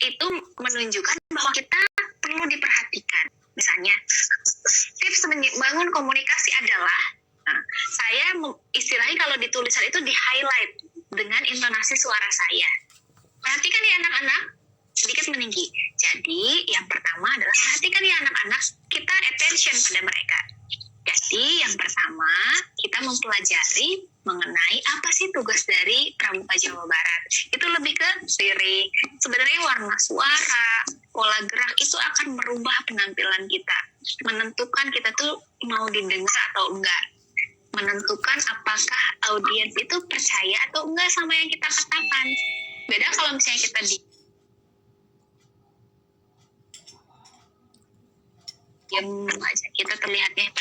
itu menunjukkan bahwa kita perlu diperhatikan. Misalnya, tips membangun komunikasi adalah, saya istilahnya kalau di tulisan itu di-highlight dengan intonasi suara saya. Perhatikan ya anak-anak, sedikit meninggi. Jadi, yang pertama adalah perhatikan ya anak-anak, kita attention pada mereka. Jadi, yang pertama, kita mempelajari mengenai apa sih tugas dari Pramuka Jawa Barat. Itu lebih ke lirik. Sebenarnya warna suara, pola gerak itu akan merubah penampilan kita. Menentukan kita tuh mau didengar atau enggak. Menentukan apakah audiens itu percaya atau enggak sama yang kita katakan. Beda kalau misalnya kita diam aja, kita terlihatnya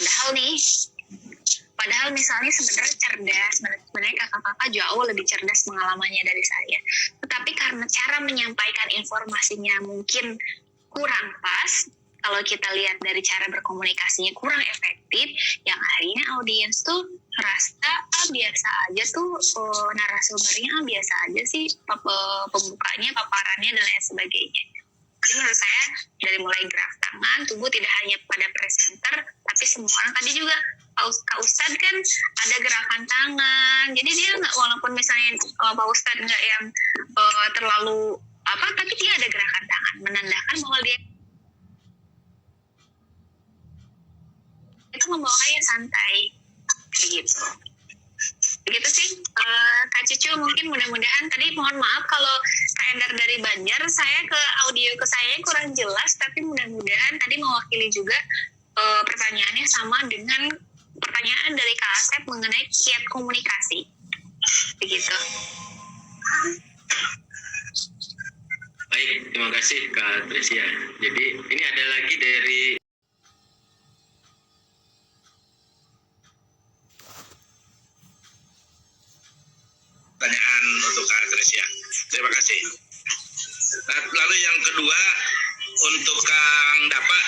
padahal misalnya sebenarnya cerdas, sebenarnya kakak-kakak jauh lebih cerdas pengalamannya dari saya, tetapi karena cara menyampaikan informasinya mungkin kurang pas, kalau kita lihat dari cara berkomunikasinya kurang efektif, yang akhirnya audiens tuh merasa biasa aja tuh, narasumbernya biasa aja sih, pembukanya, paparannya dan lain sebagainya. Jadi menurut saya dari mulai gerak tangan, tubuh tidak hanya pada presenter, tapi semua orang. Tadi juga Pak Ustadz kan ada gerakan tangan, jadi dia nggak, walaupun misalnya Pak Ustadz nggak yang terlalu tapi dia ada gerakan tangan, menandakan bahwa dia itu membawanya santai, begitu. Begitu sih, Kak Cucu, mungkin mudah-mudahan tadi mohon maaf kalau Kak Endar dari Banjar, saya ke audio ke saya kurang jelas, tapi mudah-mudahan tadi mewakili juga pertanyaannya sama dengan pertanyaan dari Kak Asep mengenai kiat komunikasi, begitu. Baik, terima kasih Kak Tresia. Jadi ini ada lagi dari pertanyaan untuk Kak Tresia. Terima kasih. Nah, lalu yang kedua untuk Kang Dapa.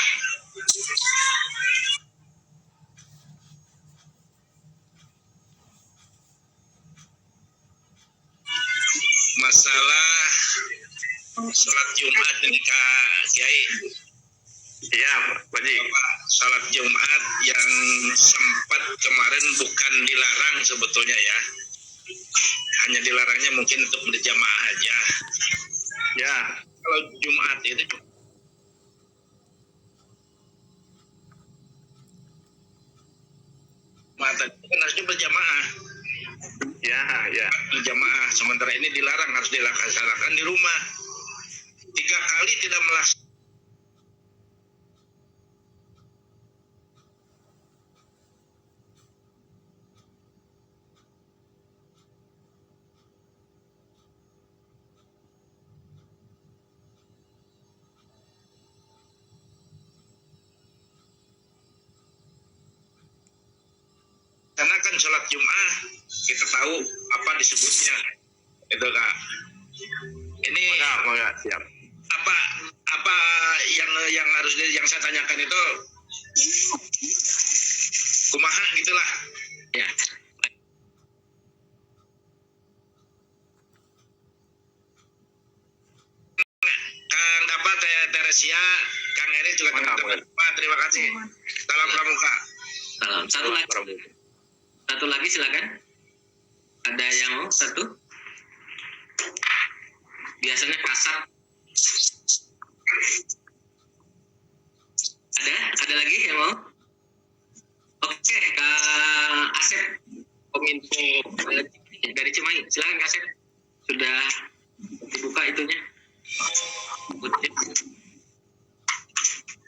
Masalah sholat Jumat ini Kak Kiai. Iya, Pak Haji. Sholat Jumat yang sempat kemarin bukan dilarang sebetulnya ya. Hanya dilarangnya mungkin untuk berjamaah aja. Ya, kalau Jumat itu Jumat itu kan harusnya berjamaah. ya. Berjamaah, sementara ini dilarang, harus dilaksanakan di rumah. 3 kali tidak melaksanakan. Karena kan sholat Jumat kita tahu apa disebutnya, itu Kak. Ini siap. Apa yang harus yang saya tanyakan itu kumaha gitulah ya. Kang dapat Teresia, Kang Eri juga teman-teman. Terima kasih. Salam Pramuka. Salam. Satu lagi silakan. Ada yang mau satu? Biasanya kasar. Ada lagi yang mau? Oke, Kak Asep, Kominfo dari Cimahi. Silakan Kak Asep. Sudah dibuka itunya.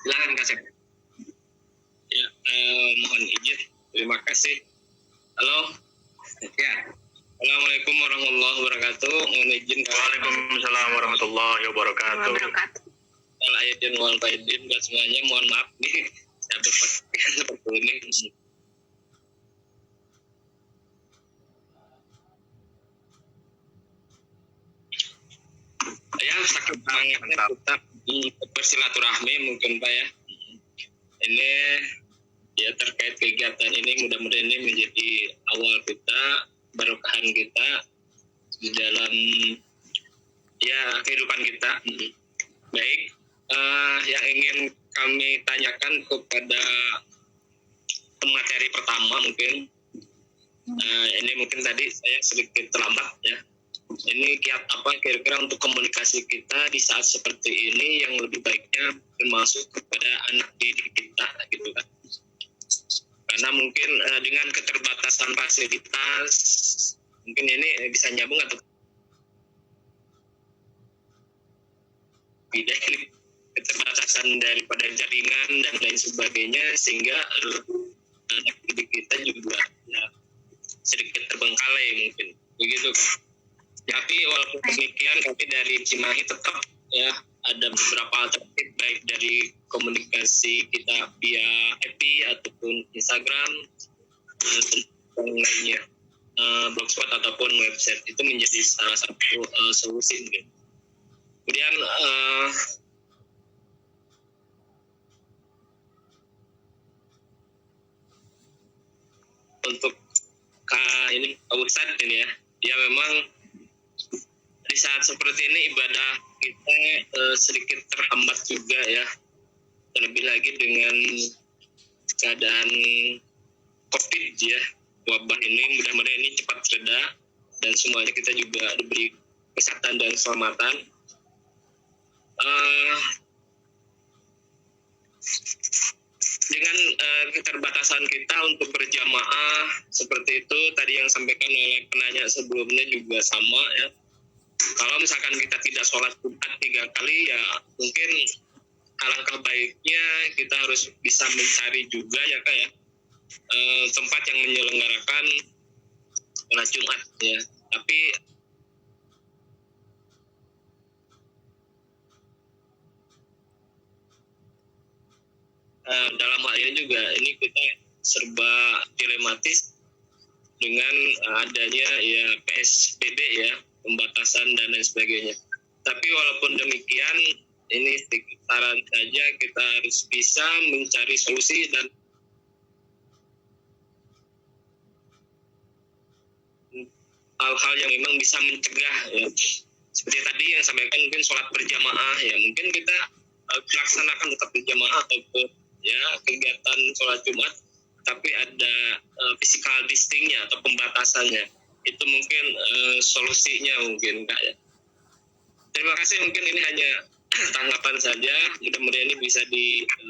Silakan Kak Asep. Ya, mohon izin. Terima kasih. Halo. Ya. Assalamualaikum warahmatullahi wabarakatuh. Mohon izin. Waalaikumsalam warahmatullahi wabarakatuh. Kalau izin mohon izin buat semuanya, mohon maaf nih saya berpakaian seperti ini. Ya, sakit banget tetap bersilaturahmi mungkin Pak ya. Ini ya terkait kegiatan ini, mudah-mudahan ini menjadi awal kita, barokahan kita di dalam ya kehidupan kita. Baik, yang ingin kami tanyakan kepada pemateri pertama mungkin, ini mungkin tadi saya sedikit terlambat ya. Ini kiat apa kira-kira untuk komunikasi kita di saat seperti ini yang lebih baiknya termasuk kepada anak didik kita gitu kan. Karena mungkin dengan keterbatasan fasilitas, mungkin ini bisa nyambung atau tidak, keterbatasan daripada jaringan dan lain sebagainya, sehingga anak didik kita juga ya, sedikit terbengkalai mungkin begitu kan. Tapi walaupun demikian, kami dari Cimahi tetap ya ada beberapa alternatif baik dari komunikasi kita via FB ataupun Instagram dan lainnya, blogspot ataupun website itu menjadi salah satu solusi mungkin. Kemudian untuk ini Pak Ustadz ini ya memang di saat seperti ini ibadah kita sedikit terhambat juga ya, terlebih lagi dengan keadaan COVID ya, wabah ini mudah-mudahan ini cepat reda dan semuanya kita juga diberi kesehatan dan keselamatan. Dengan keterbatasan kita untuk berjamaah seperti itu, tadi yang sampaikan oleh penanya sebelumnya juga sama ya. Kalau misalkan kita tidak sholat Jumat 3 kali ya mungkin alangkah baiknya kita harus bisa mencari juga ya Kak ya, tempat yang menyelenggarakan sholat Jumat ya. Tapi dalam hal ini juga ini kita serba dilematis dengan adanya ya PSBB ya, pembatasan dan lain sebagainya. Tapi walaupun demikian, ini sedikit saran saja, kita harus bisa mencari solusi dan hal-hal yang memang bisa mencegah ya. Seperti tadi yang sampaikan mungkin sholat berjamaah ya, mungkin kita laksanakan tetap berjamaah ataupun ya kegiatan sholat Jumat, tapi ada physical distancing-nya atau pembatasannya. Itu mungkin solusinya mungkin Kak ya. Terima kasih, mungkin ini hanya tanggapan saja, mudah-mudahan ini bisa disimak.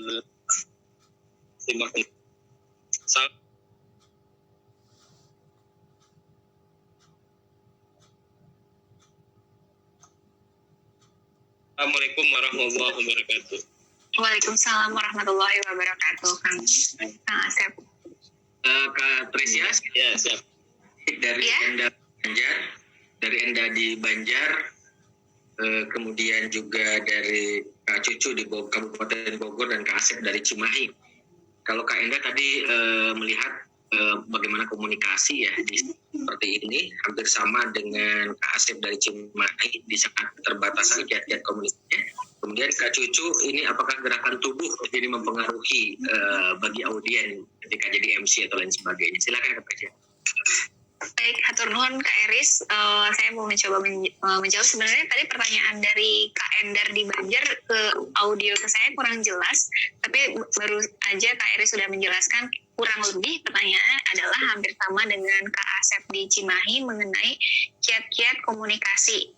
Assalamualaikum warahmatullahi wabarakatuh. Waalaikumsalam warahmatullahi wabarakatuh, Kang Asep. Kak Tresia Ya, siap. dari Ya. Enda Banjar, dari Enda di Banjar, kemudian juga dari Kak Cucu di Kabupaten Bogor dan Kak Asep dari Cimahi. Kalau Kak Enda tadi melihat bagaimana komunikasi ya seperti ini, hampir sama dengan Kak Asep dari Cimahi di saat keterbatasan kiat-kiat komunikasi. Kemudian Kak Cucu, ini apakah gerakan tubuh jadi mempengaruhi bagi audien ketika jadi MC atau lain sebagainya? Silakan Kak Tresia. Baik, hatur nuhun Kak Eris. Saya mau mencoba menjawab. Sebenarnya tadi pertanyaan dari Kak Endar di Banjar ke audio ke saya kurang jelas, tapi baru aja Kak Eris sudah menjelaskan kurang lebih pertanyaannya adalah hampir sama dengan Kak Asep di Cimahi mengenai kiat-kiat komunikasi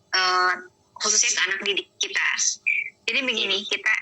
khususnya ke anak didik kita. Jadi begini, kita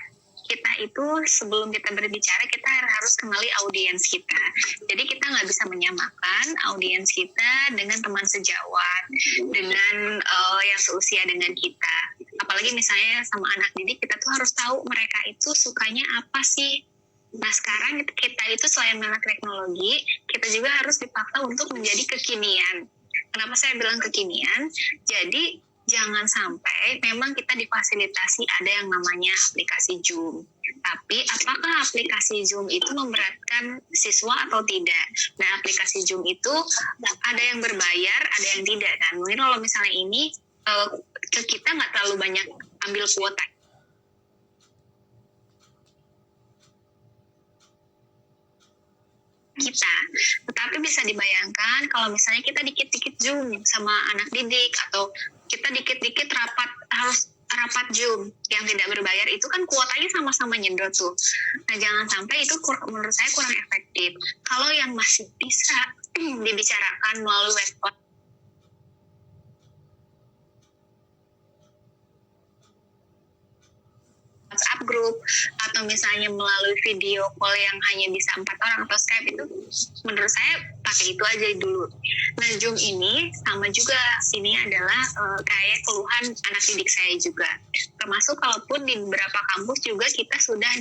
itu sebelum kita berbicara kita harus kenali audiens kita. Jadi kita nggak bisa menyamakan audiens kita dengan teman sejawat, dengan yang seusia dengan kita. Apalagi misalnya sama anak didik, kita tuh harus tahu mereka itu sukanya apa sih. Nah sekarang kita itu selain melek teknologi, kita juga harus dipaksa untuk menjadi kekinian. Kenapa saya bilang kekinian? Jadi jangan sampai memang kita difasilitasi ada yang namanya aplikasi Zoom. Tapi apakah aplikasi Zoom itu memberatkan siswa atau tidak? Nah aplikasi Zoom itu ada yang berbayar, ada yang tidak kan. Mungkin kalau misalnya ini ke kita nggak terlalu banyak ambil kuota. Kita, tetapi bisa dibayangkan kalau misalnya kita dikit-dikit Zoom sama anak didik atau kita dikit-dikit rapat rapat Zoom yang tidak berbayar itu kan kuotanya sama-sama nyedot tuh. Nah, jangan sampai itu menurut saya kurang efektif. Kalau yang masih bisa dibicarakan melalui WhatsApp group atau misalnya melalui video call yang hanya bisa 4 orang atau Skype, itu menurut saya pakai itu aja dulu. Nah, Zoom ini sama juga, ini adalah kayak keluhan anak didik saya juga, termasuk kalaupun di beberapa kampus juga kita sudah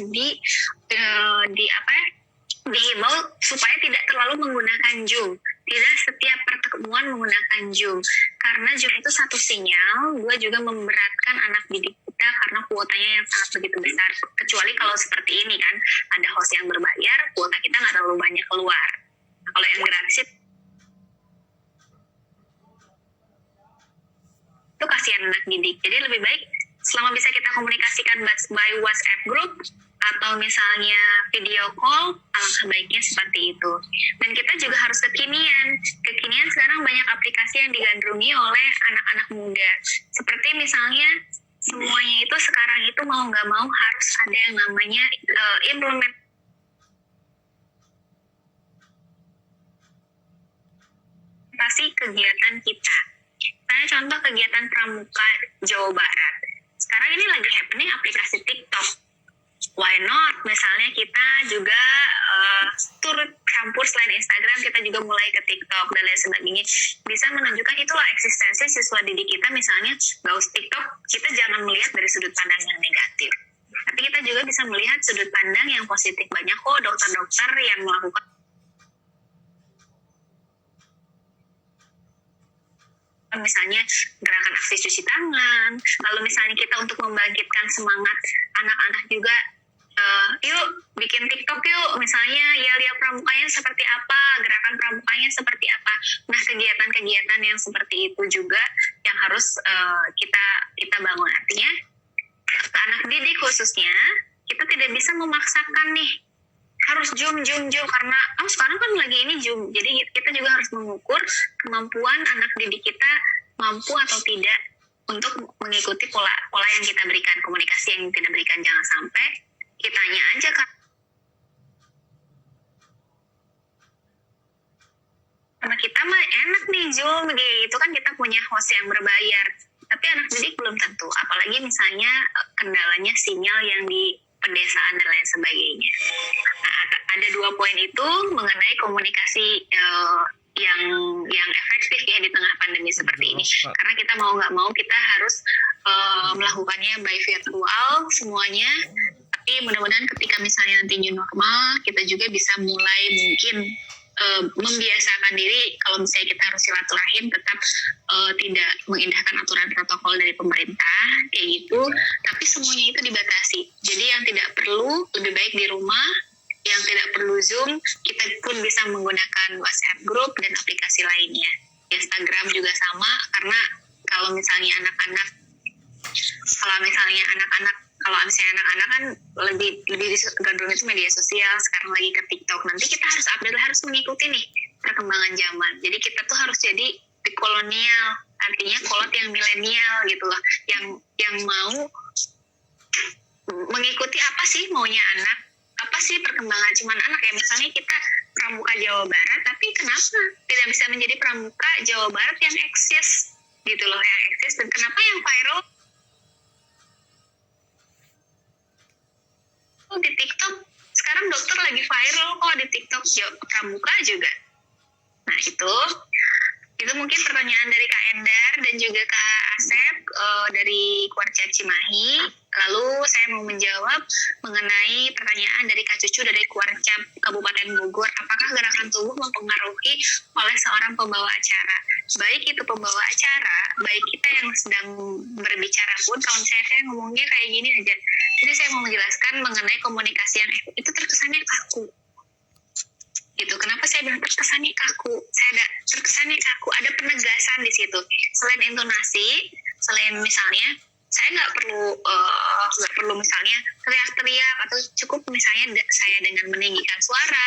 dihimbau supaya tidak terlalu menggunakan Zoom. Tidak setiap pertemuan menggunakan Zoom. Karena Zoom itu satu sinyal, dua juga memberatkan anak didik kita karena kuotanya yang sangat begitu besar. Kecuali kalau seperti ini kan, ada host yang berbayar, kuota kita nggak terlalu banyak keluar. Nah, kalau yang gratis itu kasihan anak didik. Jadi lebih baik selama bisa kita komunikasikan by WhatsApp group atau misalnya video call, alangkah baiknya seperti itu. Dan kita juga harus kekinian. Kekinian sekarang banyak aplikasi yang digandrungi oleh anak-anak muda. Seperti misalnya semuanya itu sekarang itu mau nggak mau harus ada yang namanya implementasi kegiatan kita. Saya contoh kegiatan Pramuka Jawa Barat. Sekarang ini lagi happening aplikasi TikTok. Why not? Misalnya kita juga tur campur selain Instagram, kita juga mulai ke TikTok dan lain sebagainya. Bisa menunjukkan itulah eksistensi siswa didik kita. Misalnya, nggak usah TikTok, kita jangan melihat dari sudut pandang yang negatif. Tapi kita juga bisa melihat sudut pandang yang positif. Banyak kok dokter-dokter yang melakukan misalnya gerakan aksi cuci tangan. Lalu misalnya kita untuk membangkitkan semangat anak-anak juga, yuk bikin TikTok yuk, misalnya lihat pramukanya seperti apa, gerakan pramukanya seperti apa. Nah, kegiatan-kegiatan yang seperti itu juga yang harus kita bangun. Artinya ke anak didik khususnya, kita tidak bisa memaksakan nih harus Zoom karena sekarang kan lagi ini Zoom. Jadi kita juga harus mengukur kemampuan anak didik kita mampu atau tidak untuk mengikuti pola yang kita berikan, komunikasi yang kita berikan. Jangan sampai kitanya aja karena kita mah enak nih Zoom gitu kan, kita punya host yang berbayar, tapi anak didik belum tentu, apalagi misalnya kendalanya sinyal yang di pedesaan dan lain sebagainya. Nah, ada 2 poin itu mengenai komunikasi yang efektif ya di tengah pandemi seperti ini. Karena kita mau nggak mau kita harus melakukannya by virtual semuanya. Tapi mudah-mudahan ketika misalnya nanti new normal, kita juga bisa mulai mungkin membiasakan diri kalau misalnya kita harus silaturahim tetap tidak mengindahkan aturan protokol dari pemerintah kayak gitu, tapi semuanya itu dibatasi. Jadi yang tidak perlu lebih baik di rumah, yang tidak perlu Zoom kita pun bisa menggunakan WhatsApp group dan aplikasi lainnya. Instagram juga sama, karena kalau misalnya anak-anak kan lebih gandrung itu media sosial, sekarang lagi ke TikTok. Nanti kita harus update, harus mengikuti nih perkembangan zaman. Jadi kita tuh harus jadi di kolonial, artinya kolot yang milenial gitu loh, yang mau mengikuti apa sih maunya anak, apa sih perkembangan cuman anak ya. Misalnya kita Pramuka Jawa Barat, tapi kenapa tidak bisa menjadi Pramuka Jawa Barat yang eksis gitu loh, yang eksis, dan kenapa yang viral di TikTok. Sekarang dokter lagi viral kok di TikTok, Pramuka juga. Nah, itu mungkin pertanyaan dari Kak Endar dan juga Kak Asep dari Kuarcap Cimahi. Lalu saya mau menjawab mengenai pertanyaan dari Kak Cucu dari Kuarcap Kabupaten Bogor. Apakah gerakan tubuh mempengaruhi oleh seorang pembawa acara? Baik itu pembawa acara, baik kita yang sedang berbicara pun, kalau misalnya saya ngomongnya kayak gini aja. Jadi saya mau menjelaskan mengenai komunikasi yang itu terkesannya kaku. Gitu. Kenapa saya bilang terkesannya kaku? Terkesannya kaku, ada penegasan di situ. Selain intonasi, selain misalnya saya nggak perlu misalnya teriak-teriak, atau cukup misalnya saya dengan meninggikan suara.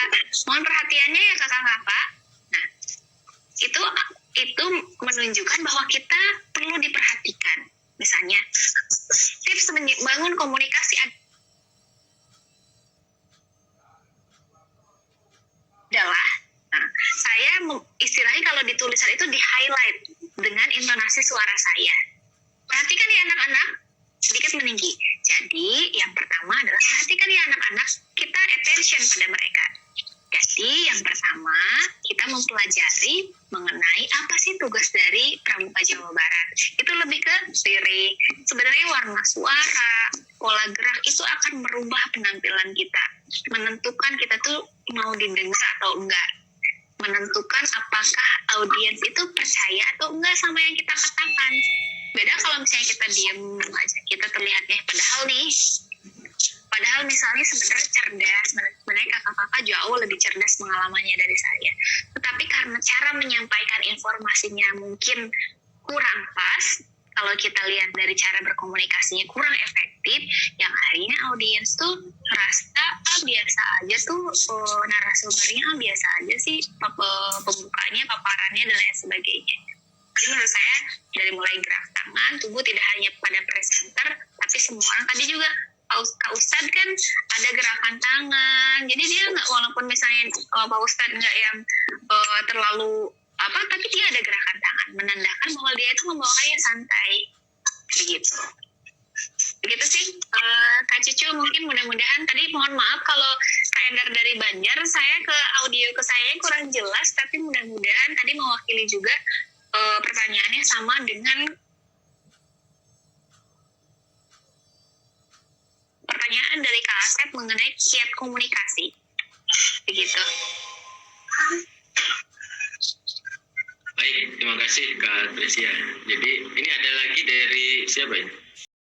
Mohon perhatiannya ya kakak-kakak. Nah, itu menunjukkan bahwa kita perlu diperhatikan. Misalnya tips membangun komunikasi adalah, saya istilahnya kalau di tulisan itu di highlight dengan intonasi suara saya. Perhatikan ya anak-anak, sedikit meninggi. Jadi yang pertama adalah perhatikan ya anak-anak, kita attention pada mereka. Jadi yang pertama kita mempelajari mengenai apa sih tugas dari Pramuka Jawa Barat. Itu lebih ke lirik. Sebenarnya warna suara, pola gerak itu akan merubah penampilan kita, menentukan kita tuh mau didengar atau enggak, menentukan apakah audiens itu percaya atau enggak sama yang kita katakan. Beda kalau misalnya kita diem aja, kita terlihatnya padahal misalnya sebenarnya cerdas, sebenarnya kakak-kakak jauh lebih cerdas pengalamannya dari saya, tetapi karena cara menyampaikan informasinya mungkin kurang pas, kalau kita lihat dari cara berkomunikasinya kurang efektif, yang akhirnya audiens tuh merasa biasa aja tuh, narasumbernya biasa aja sih, pembukanya, paparannya dan lain sebagainya. Jadi menurut saya dari mulai gerak tangan, tubuh tidak hanya pada presenter, tapi semua orang. Tadi juga Kak Ustadz kan ada gerakan tangan, jadi dia nggak, walaupun misalnya Pak Ustadz nggak yang terlalu tapi dia ada gerakan tangan menandakan bahwa dia itu membawanya santai, begitu. Begitu sih Kak Cucu, mungkin mudah-mudahan tadi, mohon maaf kalau Kak Endar dari Banjar, saya ke audio ke saya kurang jelas, tapi mudah-mudahan tadi mewakili juga pertanyaannya sama dengan pertanyaan dari Kak Asep mengenai kiat komunikasi, begitu. Baik, terima kasih Kak Tricia. Jadi ini ada lagi dari siapa ini?